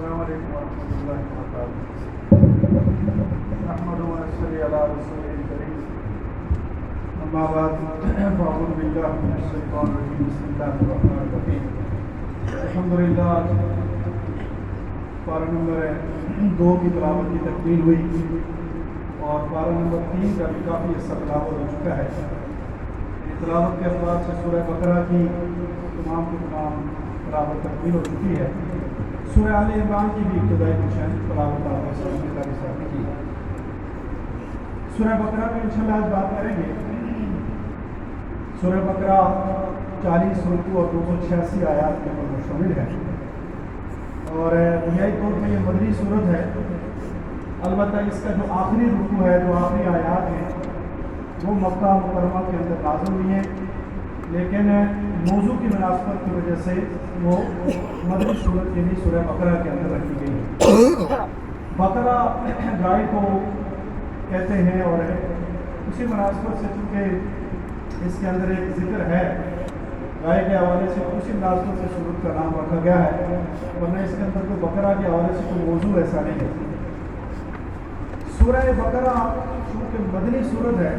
السلام علیکم ورحمۃ اللہ وبرکاتہ. نحمده ونصلي على رسوله الكريم. اما بعد فاعوذ بالله من الشیطان الرجیم. بسم اللہ الرحمن الرحیم. الحمدللہ پارہ نمبر 2 کی تلاوت کی تکمیل ہوئی اور پارہ نمبر 3 کا بھی کافی حصہ تلاوت ہو چکا ہے. تلاوت کے اعتبار سے سورہ بقرہ کی تمام کی تمام تلاوت تکمیل ہو چکی ہے. سورہ آل عمران کی بھی ابتدائی کچھ تلاوت آپ نے ساتھ کی. سورہ بقرہ میں انشاءاللہ آج بات کریں گے. سورہ بقرہ 40 رکوع اور 286 آیات کے اوپر مشتمل ہے اور بنیادی طور پر یہ مدنی سورت ہے. البتہ اس کا جو آخری رکوع ہے، جو آخری آیات ہیں، وہ مکہ مکرمہ کے اندر نازل ہوئی ہیں، لیکن موضوع کی مناسبت کی وجہ سے وہ مدنی سورت کے لیے سورہ بقرہ کے اندر رکھی گئی ہے. بقرہ گائے کو کہتے ہیں اور اسی مناسبت سے چونکہ اس کے اندر ایک ذکر ہے گائے کے حوالے سے، اسی مناسبت سے سورت کا نام رکھا گیا ہے، ورنہ اس کے اندر کوئی بقرہ کے حوالے سے کوئی موضوع ایسا نہیں ہے. سورہ بقرہ چونکہ مدنی سورت ہے،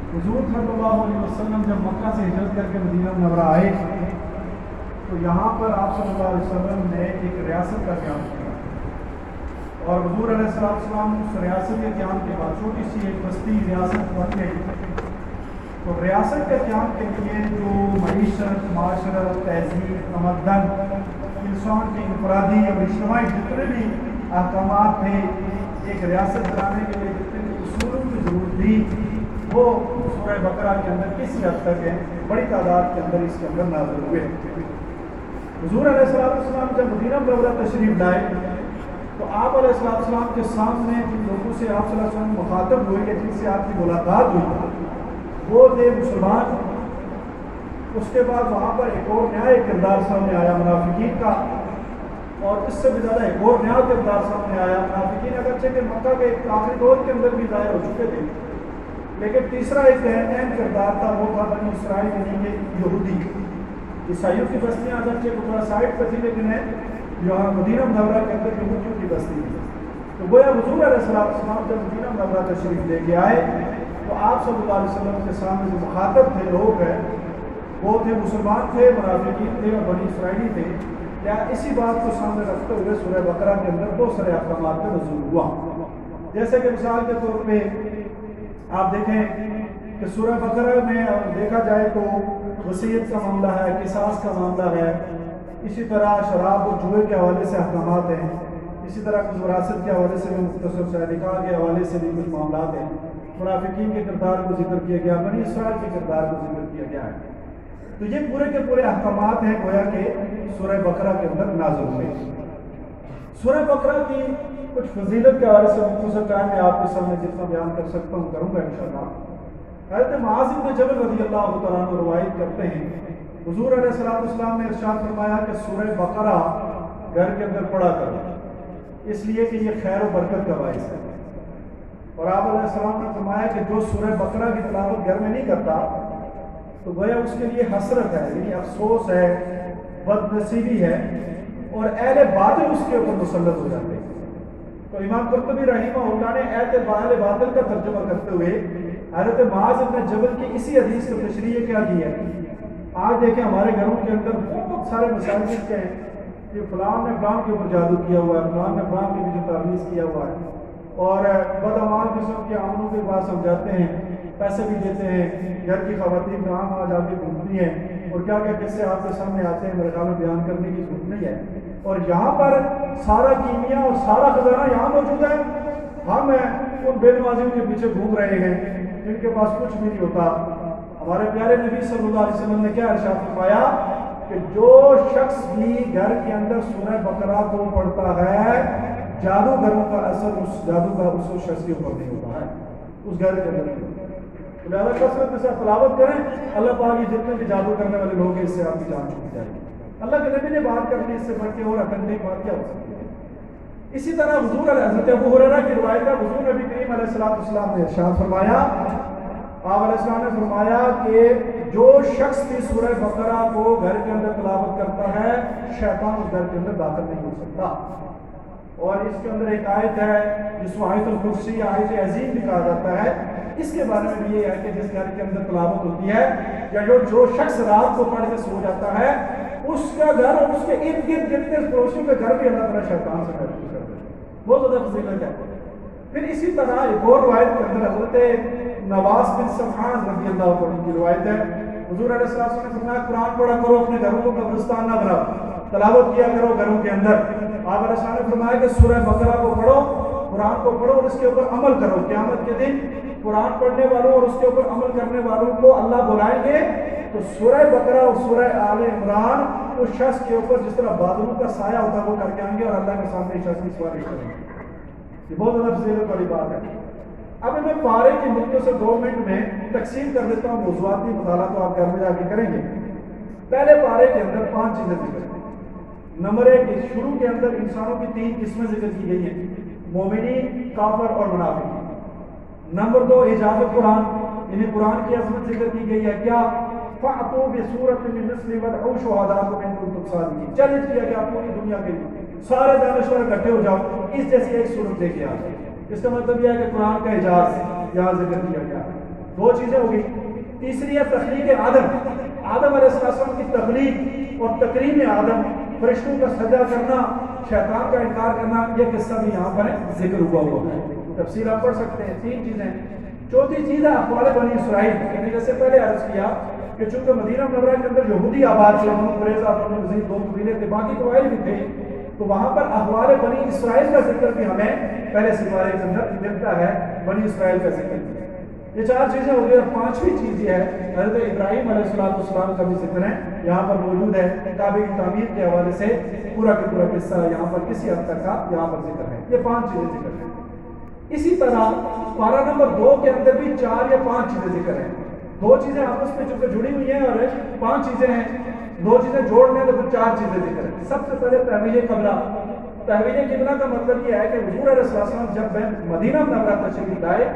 حضور صلی اللہ علیہ وسلم جب مکہ سے ہجرت کر کے مدینہ منورہ آئے تو یہاں پر آپ صلی اللہ علیہ وسلم نے ایک ریاست کا قیام کیا اور حضور علیہ السلام اس ریاست کے قیام کے بعد چھوٹی سی ایک بستی ریاست بن گئی. تو ریاست کے قیام کے لیے جو معیشت، معاشرت، تہذیب، تمدن، انسان کی انفرادی اور اجتماعی جتنے بھی احکامات تھے، ایک ریاست بنانے کے لیے جتنے بھی اصولوں کی ضرورت تھی، وہ سورہ بقرہ کے اندر کسی حد تک ہے بڑی تعداد کے اندر اس کے اندر نازل ہوئے. حضور علیہ السلام جب مدینہ منورہ تشریف لائے تو آپ علیہ السلام کے سامنے جن لوگوں سے آپ صلی اللہ علیہ وسلم مخاطب ہوئے یا جن سے آپ کی ملاقات ہوئی وہ تھے مسلمان. اس کے بعد وہاں پر ایک اور نیا کردار سامنے آیا منافقین کا، اور اس سے بھی زیادہ ایک اور نیا کردار سامنے آیا. منافقین اگرچہ کہ مکہ کے آخری دور کے اندر بھی ظاہر ہو چکے تھے، لیکن تیسرا ایک اہم کردار تھا، وہ تھا بنی اسرائیل یعنی کہ یہودی. عیسائیوں کی بستیاں اگرچہ کتنا سائٹ پر تھی، لیکن ہے یہاں مدینہ منورہ کے اندر یہودیوں کی بستی تھی. تو گویا حضور علیہ السلام جب مدینہ منورہ تشریف لے کے آئے تو آپ صلی اللہ علیہ وسلم کے سامنے جو مخاطب تھے لوگ ہیں وہ تھے مسلمان تھے، منافقین تھے اور بنی اسرائیلی تھے. کیا اسی بات کو سامنے رکھتے ہوئے سورہ بقرہ کے اندر بہت سارے احکامات کا نزول ہوا. جیسے کہ مثال کے طور پہ آپ دیکھیں کہ سورہ بقرہ میں دیکھا جائے تو وصیت کا معاملہ ہے، قصاص کا معاملہ ہے، اسی طرح شراب اور جوئے کے حوالے سے احکامات ہیں، اسی طرح کچھ وراثت کے حوالے سے بھی مختصر سے نکاح کے حوالے سے بھی کچھ معاملات ہیں. منافقین کے کردار کو ذکر کیا گیا، بنی اسرائیل کے کردار کو ذکر کیا گیا ہے. تو یہ پورے کے پورے احکامات ہیں گویا کہ سورہ بقرہ کے اندر نازل ہوئے. سورہ بقرہ کی کچھ فضیلت کے حوالے سے مختصر ٹائم میں آپ کے سامنے جتنا بیان کر سکتا ہوں کروں گا انشاءاللہ. حضرت معاذ بن جبل رضی اللہ تعالیٰ عنہ روایت کرتے ہیں حضور علیہ السلام نے ارشاد فرمایا کہ سورہ بقرہ گھر کے اندر پڑھا کرو، اس لیے کہ یہ خیر و برکت کا باعث ہے. اور آپ علیہ السلام نے فرمایا کہ جو سورہ بقرہ کی تلاوت گھر میں نہیں کرتا تو گویا اس کے لیے حسرت ہے، یعنی افسوس ہے، بد نصیبی ہے، اور اہل باطل اس کے اوپر مسلط ہو جاتے ہیں. تو امام قرطبی رحمہ اللہ نے اہل باطل کا ترجمہ کرتے ہوئے حضرت معاذ بن جبل کی اسی حدیث کو تشریح کیا کی ہے. آج دیکھیں ہمارے گھروں کے اندر بہت سارے مساجد کے ہیں کہ فلان نے فلان کے اوپر جادو کیا ہوا ہے، فلان نے فلان کے پیچھے تعویذ کیا ہوا ہے، اور بدعمال قسم کے عاملوں کے پاس ہم جاتے ہیں، پیسے بھی دیتے ہیں. گھر کی خواتین کام آج آ کے گھومتی ہیں اور کیا کیا قصے آپ کے سامنے آتے ہیں، میرے خیال میں بیان کرنے کی ضرورت نہیں ہے. اور یہاں پر سارا کیمیا اور سارا خزانہ یہاں موجود ہے. ہم ان بے نمازیوں کے پیچھے گھوم رہے ہیں جن کے پاس کچھ بھی نہیں ہوتا. ہمارے پیارے نبی صلی اللہ علیہ وسلم نے کیا ارشاد فرمایا کہ جو شخص بھی گھر کے اندر سورہ بقرہ کو پڑھتا ہے جادوگروں کا اثر اس جادو کا اس شخص کے اوپر نہیں ہوتا ہے، اس گھر کے اندر. لہٰذا کثرت کے ساتھ تلاوت کریں، اللہ پاک یہ جتنے بھی جادو کرنے والے لوگ ہیں اس سے آپ کی جان چھوٹ جائے گی. اللہ کے نبی نے بات کرنی، اس سے بڑھ کے اور اٹھنڈی بات کیا ہو سکتی ہے. اسی طرح حضور حضرت ابو ہریرہ کی روایت ہے، حضور نبی کریم علیہ السلام نے ارشاد فرمایا، آپ علیہ السلام نے فرمایا کہ جو شخص بھی سورہ بقرہ کو گھر کے اندر تلاوت کرتا ہے شیطان اس گھر کے اندر داخل نہیں ہو سکتا. اور اس کے اندر ایک آیت ہے جس کو آیت الکرسی یا آیت عظیم بھی کہا جاتا ہے. اس کے بارے میں بھی یہ ہے کہ جس گھر کے اندر تلاوت ہوتی ہے یا جو شخص رات کو پڑھ کے سو جاتا ہے اس کا گھر اور اس کے ارد گرد جتنے پڑوسیوں کے گھر بھی اللہ تعالیٰ شیطان سے محفوظ کرتے ہیں. بہت زیادہ فضیلت ہے. پھر اسی طرح ایک اور روایت کے اندر حضرت نواس بن سمعان رضی اللہ عنہ کی روایت ہے. حضور علیہ السلام نے فرمایا قرآن پڑھا کرو, اپنے گھروں کو قبرستان نہ بناؤ, تلاوت کیا کرو گھروں کے اندر. آپ علیہ السلام نے فرمایا کہ سورہ بقرہ کو پڑھو, قرآن کو پڑھو اور اس کے اوپر عمل کرو. قیامت کے دن قرآن پڑھنے والوں اور اس کے اوپر عمل کرنے والوں کو اللہ بلائیں گے تو سورہ بقرہ اور سورہ آل عمران اس شخص کے اوپر جس طرح بادلوں کا سایہ ہوتا ہے وہ کر کے آئیں گے اور اللہ کے سامنے شخص کی سواری کریں گے. یہ بہت زیادہ فضیلت والی بات ہے. اب میں پارے کی نقطوں سے 2 منٹ میں تقسیم کر دیتا ہوں. موضوعاتی مطالعہ تو آپ گھر میں جا کے کریں گے. پہلے پارے کے اندر 5 چیزیں ذکر ہیں. نمبر 1, شروع کے اندر انسانوں کی 3 قسمیں ذکر کی گئی ہیں, مومنین, کافر اور منافق. نمبر 2, اعجاز قرآن, یعنی قرآن کی عظمت ذکر کی گئی ہے. کیا فَأْتُوا بِسُورَةٍ مِّن مِّثْلِهِ وَادْعُوا شُهَدَاءَكُم إِن كُنتُمْ صَادِقِينَ. چیلنج کیا کہ آپ پوری دنیا کے لیے سارے دانشور اکٹھے ہو جاؤ, اس جیسی ایک صورت لے کے آ جائیں. اس کا مطلب یہ ہے کہ قرآن کا اعجاز یہاں ذکر کیا گیا. 2 چیزیں ہو گئی. تیسری ہے تخلیق آدم. آدم علیہ السلام کی تخلیق اور تکریم آدم, فرشتوں کا سجدہ کرنا, شیطان کا انکار کرنا, یہ قصہ بھی یہاں پر ذکر ہوا ہے. تفصیل آپ پڑھ سکتے ہیں. 3 چیزیں. چوتھی چیز ہے احوال بنی اسرائیل. یعنی جیسے پہلے عرض کیا کہ چونکہ مدینہ منورہ کے اندر یہودی آباد تھے, بنو قریظہ, بنو نذیر 2 قبیلے تھے, باقی قبائل بھی تھے, تو وہاں پر احوال بنی اسرائیل کا ذکر بھی ہمیں پہلے سپارے کے اندر ملتا ہے. بنی اسرائیل کا ذکر. یہ 4 چیزیں ہو گئی. اور 5ویں چیز یہ ہے حضرت ابراہیم علیہ السلام کا بھی ذکر ہے یہاں پر موجود ہے. کعبے کی تعمیر کے حوالے سے پورا کا پورا قصہ یہاں پر کسی حد تک کا یہاں پر ذکر ہے. یہ 5 چیزیں ذکر ہیں. اسی طرح پارہ نمبر 2 کے اندر بھی 4 یا 5 چیزیں ذکر ہیں. 2 چیزیں آپس میں چونکہ جڑی ہوئی ہیں اور 5 چیزیں ہیں, 2 چیزیں جوڑ لیں تو پھر 4 چیزیں ذکر ہیں. سب سے پہلے تحویل قبلہ. تحویل قبلہ کا مطلب یہ ہے کہ حضور علیہ السلام جب مدینہ منورہ تشریف لائے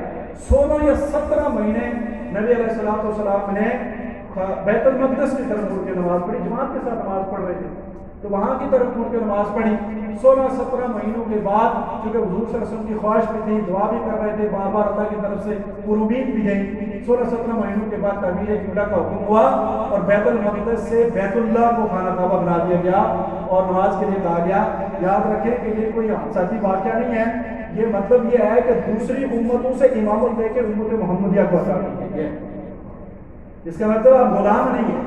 16 یا 17 مہینے نبی علیہ السلام نے بیت المقدس کی طرف مڑ کے نماز پڑھی. جماعت کے ساتھ نماز پڑھ رہے تھے تو وہاں کی طرف مڑ کے نماز پڑھی. 16-17 مہینوں کے بعد چونکہ حضور صلی اللہ علیہ وسلم کی خواہش بھی تھی, دعا بھی کر رہے تھے, بار بار اللہ کی طرف سے قربین بھی گئی. 16-17 مہینوں کے بعد تعمیر قبلہ کا حکم ہوا اور بیت المقدس سے بیت اللہ کو خانہ کعبہ بنا دیا گیا اور نماز کے لیے کہا گیا. یاد رکھیں کہ یہ کوئی ذاتی واقعہ نہیں ہے, یہ مطلب یہ ہے کہ دوسری امتوں سے امامت لے کے امت محمدیہ کو عطا کی گئی ہے. اس کا مطلب آپ غلام نہیں ہیں.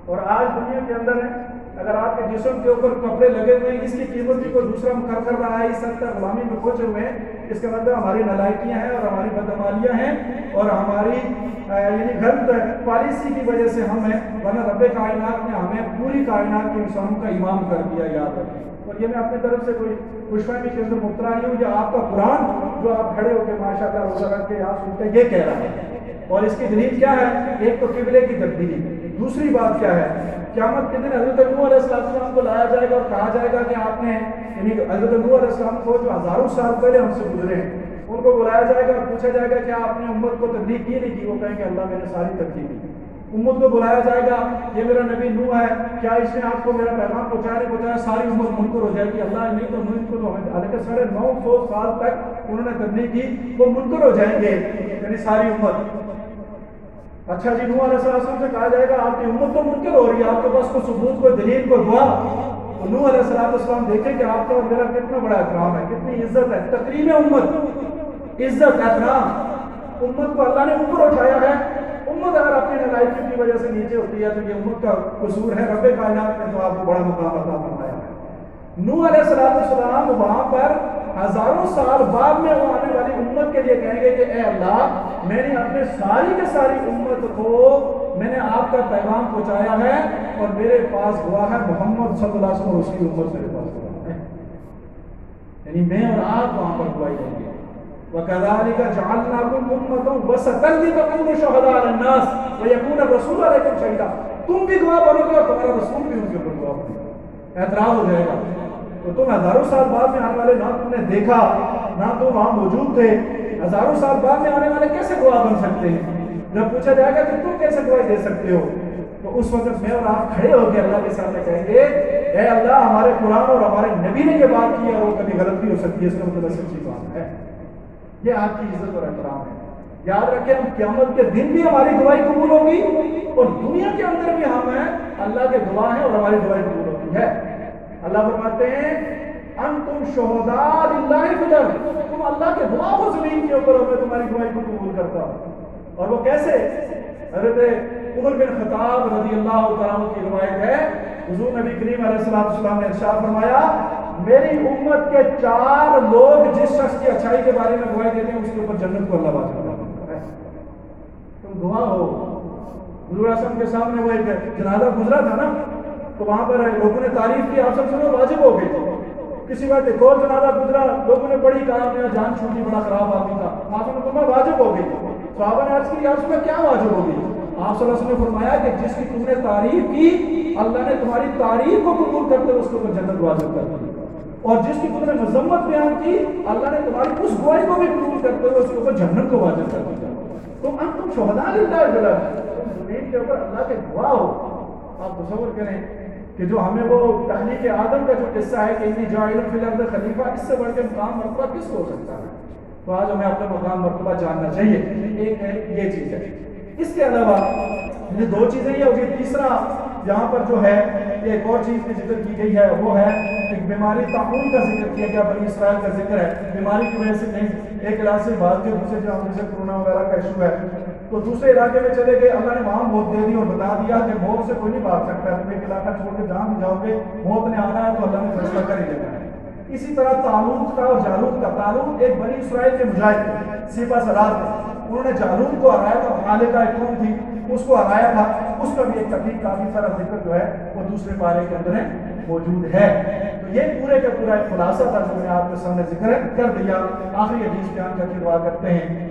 اور آج دنیا کے اندر ہے اگر آپ کے جسم کے اوپر کپڑے لگے ہوئے ہیں, اس کی قیمت بھی کوئی دوسرا مقرر کر رہا ہے, اس حد تک غلامی میں پہنچے ہوئے ہیں, اس کا مطلب ہماری نالائکیاں ہیں اور ہماری بدعمالیاں ہیں اور ہماری یعنی غلط پالیسی کی وجہ سے ہم ہیں. ورنہ رب کائنات نے ہمیں پوری کائنات کے انسانوں کا امام کر دیا. یاد رکھیں. اور یہ میں اپنی طرف سے کوئی خوشفہمی کے اندر مبتلا نہیں ہوں. یہ آپ کا قرآن جو آپ کھڑے ہو کے ماشاء اللہ روزہ رکھ کے یاد سنتے ہیں یہ کہہ رہا ہے. اور اس کی دلیل کیا ہے؟ ایک تو قبلے کی تبدیلی. دوسری بات کیا ہے؟ قیامت کے دن حضرت نوح علیہ السلام کو لایا جائے گا اور کہا جائے گا کہ آپ نے یعنی حضرت نوح علیہ السلام کو جو ہزاروں سال پہلے ہم سے گزرے ہیں ان کو بلایا جائے گا اور پوچھا جائے گا کہ آپ نے امت کو تبلیغ کی نہیں کی. وہ کہیں گے اللہ میں نے ساری تبلیغ کی. امت کو بلایا جائے گا, یہ میرا نبی نوح ہے, کیا اس نے آپ کو میرا پیغام پہنچایا؟ ساری امت منکر ہو جائے گی. اللہ نہیں تو نوح کو حالانکہ 950 سال تک انہوں نے تبلیغ کی, وہ منکر ہو جائیں گے یعنی ساری امت. اچھا جی, نوح علیہ السلام سے کہا جائے گا آپ کی امت تو منکر ہو رہی ہے, آپ کے پاس کوئی ثبوت, کوئی دلیل, کوئی دعا. تو نوح علیہ السلام دیکھیں کہ آپ کا اور میرا کتنا بڑا احترام ہے, کتنی عزت ہے. تقریم امت, عزت, احترام. امت کو اللہ نے اوپر اٹھایا ہے. امت اگر اپنی نالائکی کی وجہ سے نیچے ہوتی ہے تو یہ امت کا قصور ہے. رب کائنات نے تو آپ کو بڑا مقام عطا فرمایا ہے. نوح علیہ السلام وہاں پر ہزاروں سال بعد میں وہ آنے والی امت کے لیے کہیں گے کہ اے اللہ, میں نے اپنے ساری کے ساری امت کو میں نے آپ کا پیغام پہنچایا ہے اور میرے پاس ہوا ہے محمد صلی اللہ علیہ وسلم, اس کی امت میرے پاس ہوا ہے. یعنی میں اور آپ وہاں پر گواہی دیں گے. وَكَذَلِكَ جَعَلْنَاكُمْ أُمَّةً وَسَطًا لِتَكُونُوا شُهَدَاءَ عَلَى النَّاسِ وَيَكُونَ الرَّسُولُ عَلَيْكُمْ شَهِيدًا. تم بھی گواہ بنو گے اور تمہارا رسول بھی ان کے اوپر گواہ بنے گا. اعتراض ہو جائے گا تو تم ہزاروں سال بعد میں آنے والے نہ تم نے دیکھا نہ تم وہاں موجود تھے, ہزاروں سال بعد میں آنے والے کیسے گواہ بن سکتے ہیں؟ جب پوچھا جائے گا کہ تم کیسے گواہی دے سکتے ہو، تو اس وقت میں اور آپ کھڑے ہو کے اللہ کے سامنے کہیں گے اے اللہ ہمارے قرآن اور ہمارے نبی نے یہ بات کی ہے، اور وہ کبھی غلط بھی ہو سکتی ہے، اس کا مطلب سچی بات ہے۔ یہ آپ کی عزت اور احترام ہے۔ یاد رکھیں ہم قیامت کے دن بھی ہماری گواہی قبول ہوگی، اور دنیا کے اندر بھی ہم ہیں اللہ کے گواہ ہیں اور ہماری گواہی قبول ہوتی ہے۔ اللہ فرماتے ہیں انتم شہداء للہ فی الارض، تم اللہ کے گواہ ہو زمین کے اوپر، اور میں تمہاری گواہی کو قبول کرتا ہوں۔ اور وہ کیسے؟ حضرت عمر بن خطاب رضی اللہ تعالیٰ عنہ کی روایت ہے، حضور نبی کریم علیہ السلام نے ارشاد فرمایا میری امت کے 4 لوگ جس شخص کی اچھائی کے بارے میں گواہی دیتے ہیں اس کے اوپر جنت کو اللہ واجب کرتا ہے۔ تم گواہ ہو۔ حضور اعظم کے سامنے وہ ایک جنازہ گزرا تھا نا، تو وہاں پر لوگوں نے تعریف کی، آپ سب سنو واجب ہو گئی۔ کسی بات ایک اور جنازہ گزرا، لوگوں نے بڑی کہا میرا جان چھوٹی، بڑا خراب آدمی تھا، آپ نے فرمایا واجب ہو گئی۔ صحابہ نے عرض کی یا رسول اللہ کیا واجب ہو گئی؟ آپ صلی اللہ علیہ وسلم نے فرمایا کہ جس کی تم نے تعریف کی اللہ نے تمہاری تعریف کو قبول کرتے ہوئے اس کے اوپر جنت واجب کر دی، اور جس کی تم نے مذمت بیان کی اللہ نے تمہاری اس گواہی کو بھی قبول کرتے ہوئے اس کے اوپر جنت کو واجب کر دیا۔ تم انتم شہداء للہ فی الارض، تم زمین کے اوپر اللہ کے گواہ ہو۔ آپ تصور کریں کہ جو ہمیں وہ تخلیق آدم کا جو قصہ ہے کہ انی جاعل فی الارض خلیفہ، اس سے بڑھ کے مقام مرتبہ کس کو ہو سکتا ہے؟ تو آج ہمیں اپنا مقام مرتبہ جاننا چاہیے۔ ایک ہے یہ چیز ہے، اس کے علاوہ یہ 2 چیزیں یہ ہوگی۔ تیسرا یہاں پر جو ہے یہ ایک اور چیز کی ذکر کی گئی ہے، وہ ہے ایک بیماری طاعون کا ذکر کیا گیا، بنی اسرائیل کا ذکر ہے۔ بیماری کی وجہ سے نہیں، ایک علاقے سے بھاگ کے دوسرے جہاں جیسے کورونا وغیرہ کا ایشو ہے تو دوسرے علاقے میں چلے گئے، اللہ نے وہاں موت دے دی اور بتا دیا کہ موت سے کوئی نہیں بھاگ سکتا، تم ایک علاقہ چھوڑ کے جہاں بھی جاؤ گے موت نے آنا ہے تو اللہ نے فیصلہ کر ہی دینا ہے۔ اسی طرح طالوت کا اور جالوت کا، طالوت ایک بنی اسرائیل کے مجاہد تھے، سپہ سالار تھے، انہوں نے جالوت کو ہرایا تھا، مالکہ ایک قوم تھی اس کو ہرایا تھا، اس کا بھی ایک کافی سارا ذکر جو ہے وہ دوسرے پارے کے اندر موجود ہے۔ تو یہ پورے کا پورا ایک خلاصہ تھا جو میں آپ کے سامنے ذکر کر دیا۔ آخری حدیث بیان کر کے دعا کرتے ہیں۔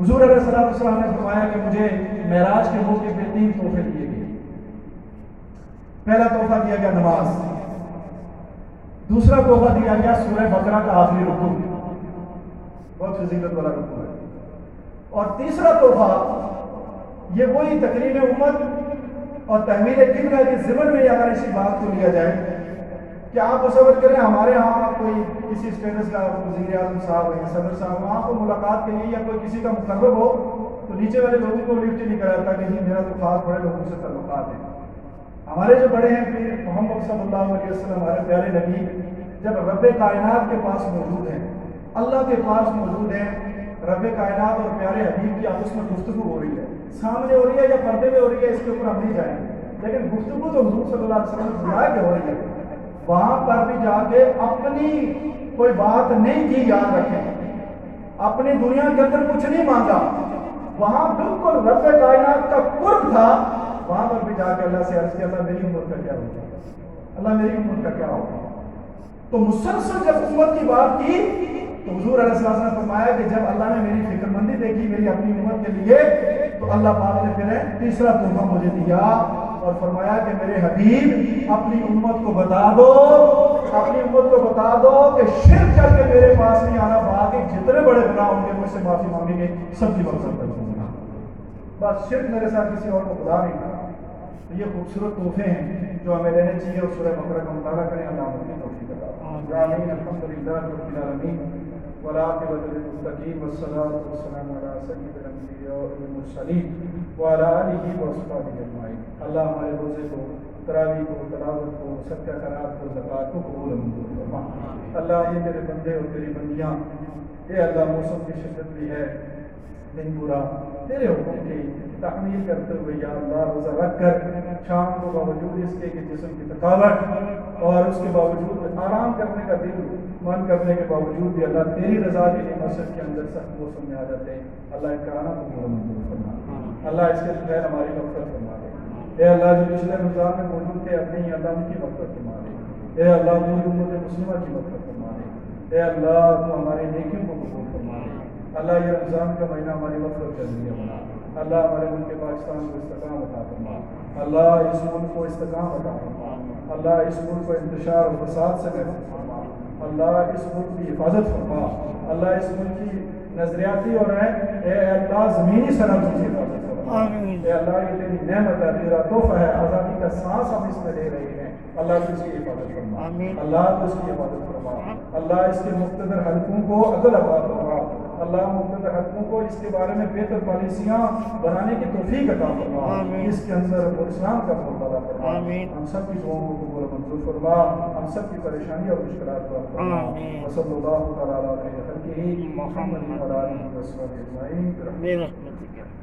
حضور علیہ السلام نے فرمایا کہ مجھے معراج کے موقع پہ 3 تحفے دیے گئے۔ پہلا تحفہ دیا گیا نماز، دوسرا تحفہ دیا گیا سورہ بقرہ کا آخری رکوع، بہت فضیلت والا رکوع ہے، اور تیسرا تحفہ یہ وہی تقریم امت اور تحمیل قبلہ کے ضمن میں اگر اسی بات کو لیا جائے کہ آپ تصور کریں ہمارے ہاں کوئی کسی اسٹیٹس کا وزیر اعظم صاحب یا صدر صاحب وہاں کو ملاقات کے لیے یا کوئی کسی کا مقرب ہو تو نیچے والے لوگوں کو لفٹ نہیں کراتا کہ جی میرا تو خاص بڑے لوگوں سے تعلقات ہیں۔ ہمارے جو بڑے ہیں پھر محمد صلی اللہ علیہ وسلم ہمارے پیارے نبی جب رب کائنات کے پاس موجود ہیں، اللہ کے پاس موجود ہیں، رب کائنات اور پیارے حبیب کی آپس میں گفتگو ہو رہی ہے، سامنے ہو رہی ہے یا پردے میں ہو رہی ہے اس کے اوپر ہم نہیں جائیں گے، لیکن گفتگو تو حضور صلی اللہ علیہ وسلم بلا کے ہو رہی ہے، وہاں پر بھی جا کے اپنی کوئی بات نہیں کی، یاد رکھیں اپنی دنیا کے اندر کچھ نہیں مانگا، وہاں بالکل رب کائنات کا قرب تھا، وہاں پر بھی جا کے اللہ سے عرض کیا اللہ میری امت کا کیا ہوگا، اللہ میری امت کا کیا ہوگا۔ تو مسلسل جب امت کی بات کی تو حضور علیہ السلام نے فرمایا کہ جب اللہ نے میری فکر مندی دیکھی میری اپنی امت کے لیے تو اللہ پاک نے پھر تیسرا تحفہ مجھے دیا اور فرمایا کہ میرے حبیب اپنی امت کو بتا دو، اپنی امت کو بتا دو کہ شرک کر کے میرے پاس نہیں آنا، باقی جتنے بڑے گناہ ہوں گے مجھ سے معافی مانگیں گے، سب کی مغفرت کر دوں گا، بس شرک میرے ساتھ کسی اور کو خدا نہیں کرا۔ تو یہ خوبصورت تحفے ہیں جو ہمیں لینے چاہیے اور سورہ بقرہ کا مطالعہ کریں، اللہ ہم کی توفیق عطا فرمائے۔ آمین۔ الحمدللہ رب العالمین والعاقبۃ للمتقین والصلاۃ والسلام علی سید الانبیاء والمرسلین وعلی آلہ واصحابہ اجمعین۔ اللہ ہمارے روزے کو، تراویح کو، تلاوت کو، صدقہ خیرات کو، زکوٰۃ کو قبول و منظور فرما۔ اللہ یہ تیرے بندے اور تیری بندیاں، اے اللہ موسم کی شدت بھی ہے، دن پورا تیرے حکم کی تحمیل کرتے ہوئے یا اللہ روزہ رکھ کر شام کو باوجود اس کے کہ جسم کی تھکاوٹ اور اس کے باوجود آرام کرنے کا دل من کرنے کے باوجود بھی اللہ تیری رضا کے لیے مسجد کے اندر سخت موسم میں آ جاتے ہیں، اللہ ان کا آنا قبول و منظور فرما۔ اللہ اس کے بغیر ہماری مغفرت فرما دے۔ اے اللہ جو پچھلے رمضان میں موجود تھے اپنے ہی اللہ ان کی مغفرت فرما دے۔ اے اللہ پوری امت مسلمہ کی مغفرت فرما دے۔ اے اللہ تو ہماری نیکیوں کو قبول فرما دے۔ اللہ یہ رمضان کا مہینہ ہماری مغفرت کا ذریعہ بنا۔ اللہ ہمارے ملک پاکستان کو استحکام عطا فرما۔ اللہ اس ملک کو استحکام عطا فرما۔ اللہ اس ملک کو انتشار اور فساد سے محفوظ فرما۔ اللہ اس ملک کی حفاظت فرما۔ اللہ اس ملک کی نظریاتی ہو رہے ہیں، اے اللہ زمینی سرحد سے حفاظت فرما، اے اللہ یہ تیری نعمت ہے، تیرا تحفہ ہے، آزادی کا سانس ہم اس میں لے رہے ہیں، اللہ تو اس کی حفاظت فرما، اللہ تو اس کی حفاظت فرما، اللہ اس کے مقتدر حلقوں کو عدل عطا فرما، اللہ مقتدر حلقوں کو اس کے بارے میں بہتر پالیسیاں بنانے کی توفیق عطا فرما، اس کے اندر اسلام کا فرما فرما، ہم سب کی دعاؤں کو قبول و منظور فرما، ہم سب کی پریشانی اور مشکلات کو حل فرما، وصلی اللہ تعالی علیہ وسلم محمد وعلی آلہ وصحبہ اجمعین برحمتک۔